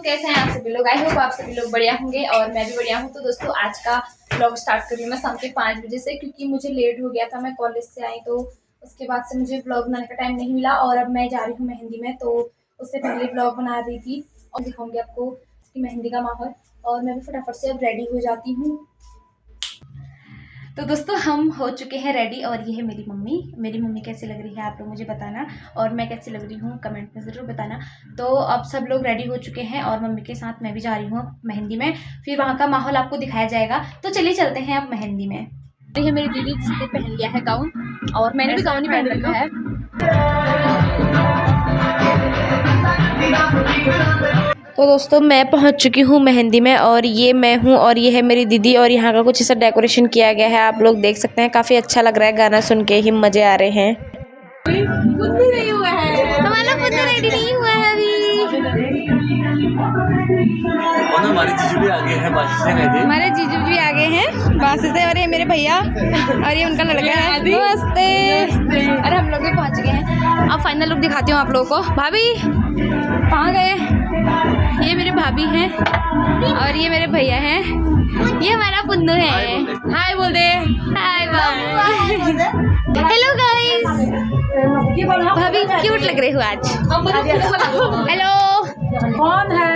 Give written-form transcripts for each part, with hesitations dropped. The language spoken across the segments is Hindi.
कैसे हैं आप सभी लोग। आई होप आप सभी लोग बढ़िया होंगे और मैं भी बढ़िया हूँ। तो दोस्तों आज का व्लॉग स्टार्ट कर रही हूँ मैं शाम के 5 बजे से, क्योंकि मुझे लेट हो गया था। मैं कॉलेज से आई तो उसके बाद से मुझे व्लॉग बनाने का टाइम नहीं मिला और अब मैं जा रही हूँ मेहंदी में, तो उससे पहले व्लॉग बना रही थी और दिखाऊंगी आपको कि मेहंदी का माहौल। और मैं भी फटाफट से अब रेडी हो जाती हूँ। तो दोस्तों हम हो चुके हैं रेडी और ये है मेरी मम्मी। मेरी मम्मी कैसी लग रही है आप लोग मुझे बताना, और मैं कैसी लग रही हूँ कमेंट में ज़रूर बताना। तो अब सब लोग रेडी हो चुके हैं और मम्मी के साथ मैं भी जा रही हूँ मेहंदी में, फिर वहाँ का माहौल आपको दिखाया जाएगा। तो चलिए चलते हैं अब मेहंदी में। ये है मेरी दीदी जिसने पहन लिया है गाउन, और मैंने भी गाउन ही पहन रखा है। तो दोस्तों मैं पहुंच चुकी हूँ मेहंदी में और ये मैं हूँ और ये है मेरी दीदी, और यहाँ का कुछ ऐसा डेकोरेशन किया गया है आप लोग देख सकते हैं। काफ़ी अच्छा लग रहा है, गाना सुन के ही मज़े आ रहे हैं। बुद्धू नहीं हुआ है, हमारा बुद्धू रेडी नहीं हुआ है अभी। हमारे जीजू भी आगे हैं, बासी से गए थे। हमारे जीजू भी आगे हैं बासी से, और ये मेरे भैया और ये उनका लड़का है। नमस्ते। अरे हम लोग भी पहुँच गए हैं। अब फाइनल लुक दिखाती हूँ आप लोगों को। भाभी कहाँ गए? ये मेरे भाभी हैं और ये मेरे भैया हैं। ये हमारा पुन्नू है। हाय बोल दे। Hi hello guys. भाभी क्यूट लग रहे हो आज। हेलो। कौन है?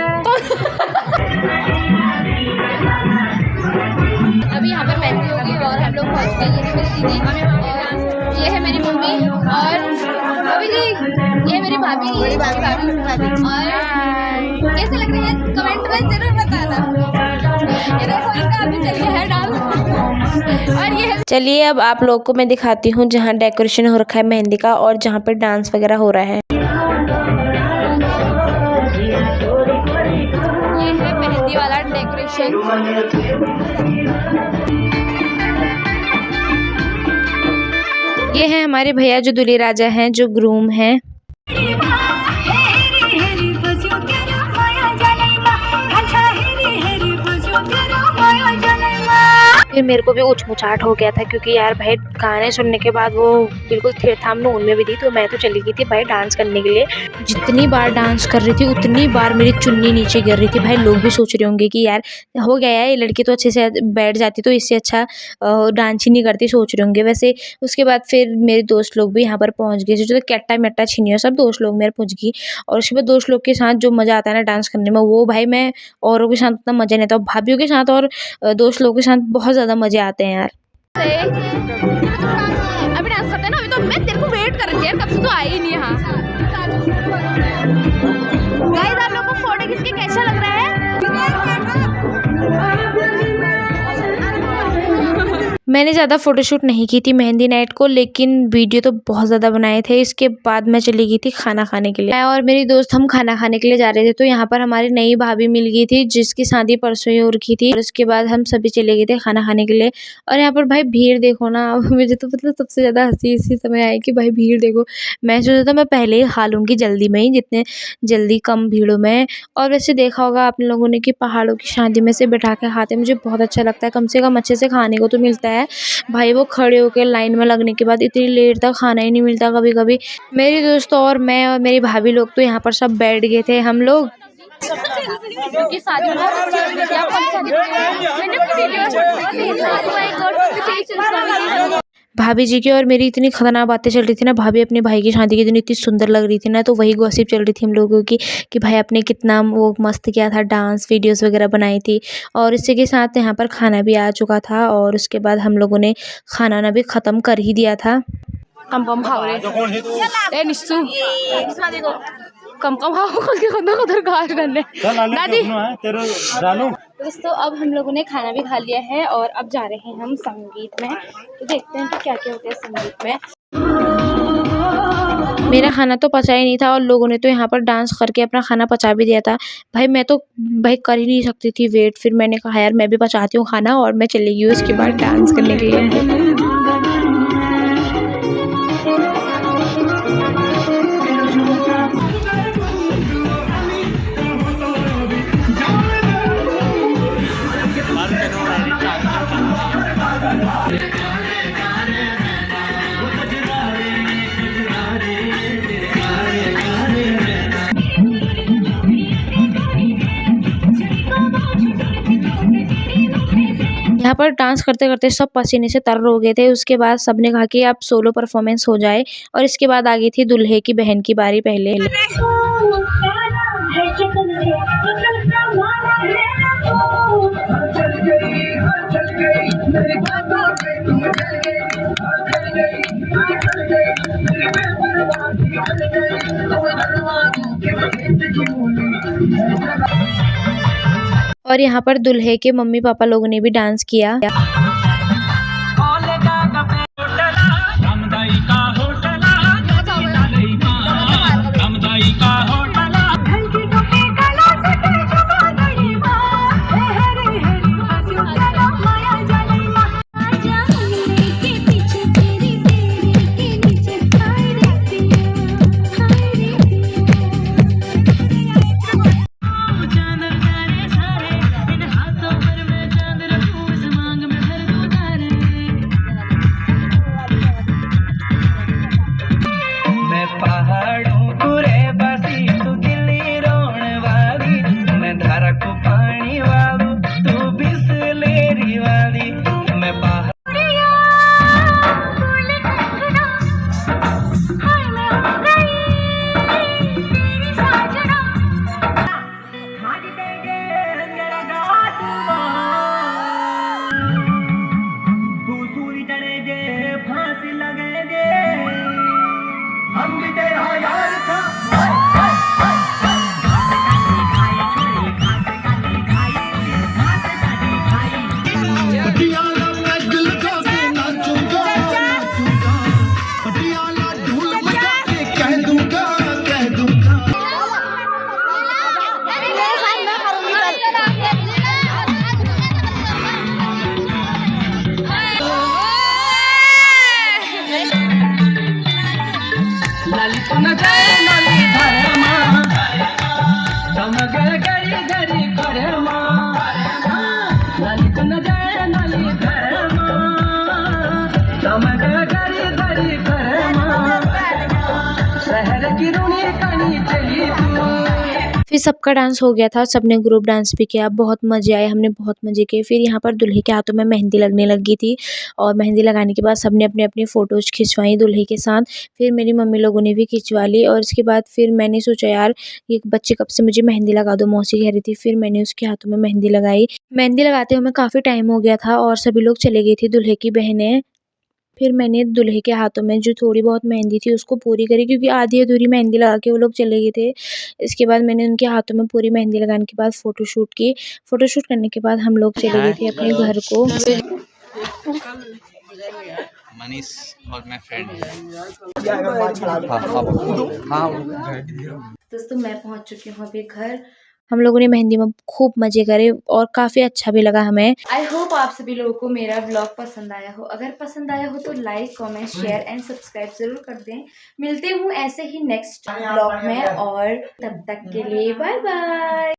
अभी यहाँ पर मेहंदी होगी और हम लोग पहुँच गए। ये है मेरी दीदी और ये है मेरी मम्मी और भाभी जी, ये मेरी भाभी और कैसे लग रहे हैं कमेंट में जरूर बताना। ये देखो इनका अभी चल गया है डांस। और ये चलिए अब आप लोग को मैं दिखाती हूँ जहाँ डेकोरेशन हो रखा है मेहंदी का और जहाँ पर डांस वगैरह हो रहा है। ये है मेहंदी वाला डेकोरेशन। ये है हमारे भैया जो दूल्हे राजा हैं, जो ग्रूम हैं। फिर मेरे को भी उछमुचाहट हो गया था, क्योंकि यार भाई गाने सुनने के बाद वो बिल्कुल थिर थाम नून में भी थी, तो मैं तो चली गई थी भाई डांस करने के लिए। जितनी बार डांस कर रही थी उतनी बार मेरी चुन्नी नीचे गिर रही थी। भाई लोग भी सोच रहे होंगे कि यार हो गया है, ये लड़की तो अच्छे से बैठ जाती तो इससे अच्छा डांस ही नहीं करती, सोच रहे होंगे। वैसे उसके बाद फिर मेरे दोस्त लोग भी यहाँ पर पहुँच गए, जो कैट्टा मेट्टा छीनियो सब दोस्त लोग मेरे पहुँच गई। और उसके बाद दोस्त लोग के साथ जो मज़ा आता है ना डांस करने में, वो भाई मैं औरों के साथ उतना मज़ा नहीं आता। भाभीियों के साथ और दोस्त लोगों के साथ बहुत ज़्यादा मज़े आते हैं यार। अभी डांस करते हैं ना, अभी तो मैं तेरे को वेट कर रही थी यार, कब से तो आई ही नहीं यहाँ। गाइस आप लोगों को फोटो खींच के कैसा लग रहा है? मैंने ज़्यादा फ़ोटोशूट नहीं की थी मेहंदी नाइट को, लेकिन वीडियो तो बहुत ज़्यादा बनाए थे। इसके बाद मैं चली गई थी खाना खाने के लिए। मैं और मेरी दोस्त हम खाना खाने के लिए जा रहे थे, तो यहाँ पर हमारी नई भाभी मिल गई थी जिसकी शादी परसों ही हो रखी थी। और उसके बाद हम सभी चले गए थे खाना खाने के लिए। और यहाँ पर भाई भीड़ देखो ना, मुझे तो मतलब सबसे ज़्यादा हंसी इसी समय आई कि भाई भीड़ देखो। मैं सोचा था मैं पहले ही खा लूँगी जल्दी में ही, जितने जल्दी कम भीड़ों में। और वैसे देखा होगा आप लोगों ने कि पहाड़ों की शादी में से बैठा के खाते मुझे बहुत अच्छा लगता है। कम से कम अच्छे से खाने को तो मिलता है भाई। वो खड़े होकर लाइन में लगने के बाद इतनी लेट तक खाना ही नहीं मिलता कभी कभी। मेरी दोस्त और मैं और मेरी भाभी लोग तो यहाँ पर सब बैठ गए थे हम लोग। भाभी जी की और मेरी इतनी खतरनाक बातें चल रही थी ना। भाभी अपने भाई की शादी के दिन इतनी सुंदर लग रही थी ना, तो वही गॉसिप चल रही थी हम लोगों की कि भाई आपने कितना वो मस्त किया था, डांस वीडियोस वगैरह बनाई थी। और इसी के साथ यहाँ पर खाना भी आ चुका था और उसके बाद हम लोगों ने खाना ना भी ख़त्म कर ही दिया था। कम कम खाओ रे निस्सू, कम कम दादी। दोस्तों अब हम लोगों ने खाना भी खा लिया है और अब जा रहे हैं हम संगीत में। तो देखते हैं कि क्या क्या होता है संगीत में। मेरा खाना तो पचा ही नहीं था और लोगों ने तो यहाँ पर डांस करके अपना खाना पचा भी दिया था। भाई मैं तो भाई कर ही नहीं सकती थी वेट। फिर मैंने कहा यार मैं भी पचाती हूँ खाना, और मैं चली गई उसके बाद डांस करने के लिए। यहाँ पर डांस करते करते सब पसीने से तर हो गए थे। उसके बाद सबने कहा कि अब सोलो परफॉर्मेंस हो जाए और इसके बाद आ गई थी दूल्हे की बहन की बारी पहले। और यहाँ पर दूल्हे के मम्मी पापा लोगों ने भी डांस किया। फिर सबका डांस हो गया था, सबने ग्रुप डांस भी किया, बहुत मज़े आए, हमने बहुत मज़े किए। फिर यहाँ पर दूल्हे के हाथों में मेहंदी लगने लगी थी और मेहंदी लगाने के बाद सबने अपनी अपनी फ़ोटोज़ खिंचवाई दूल्हे के साथ। फिर मेरी मम्मी लोगों ने भी खिंचवा ली और इसके बाद फिर मैंने सोचा यार ये बच्चे कब से मुझे मेहंदी लगा दो, मौसी कह रही थी। फिर मैंने उसके हाथों में मेहंदी लगाई। मेहंदी लगाते हुए काफ़ी टाइम हो गया था और सभी लोग चले गई थी दूल्हे की बहनें। फिर मैंने दूल्हे के हाथों में जो थोड़ी बहुत मेहंदी थी उसको पूरी करी, क्योंकि आधी अधूरी मेहंदी लगा के वो लोग चले गए थे। इसके बाद मैंने उनके हाथों में पूरी मेहंदी लगाने के बाद फ़ोटोशूट की। फ़ोटोशूट करने के बाद हम लोग चले गए थे अपने घर को। मनीष और मैं फ्रेंड। दोस्तों मैं पहुंच चुकी हूँ अभी घर। हम लोगों ने मेहंदी में खूब मज़े करे और काफ़ी अच्छा भी लगा हमें। आई होप आप सभी लोगों को मेरा व्लॉग पसंद आया हो। अगर पसंद आया हो तो like, comment, share and subscribe ज़रूर कर दें। मिलते हूँ ऐसे ही नेक्स्ट व्लॉग में और तब तक के लिए बाय बाय।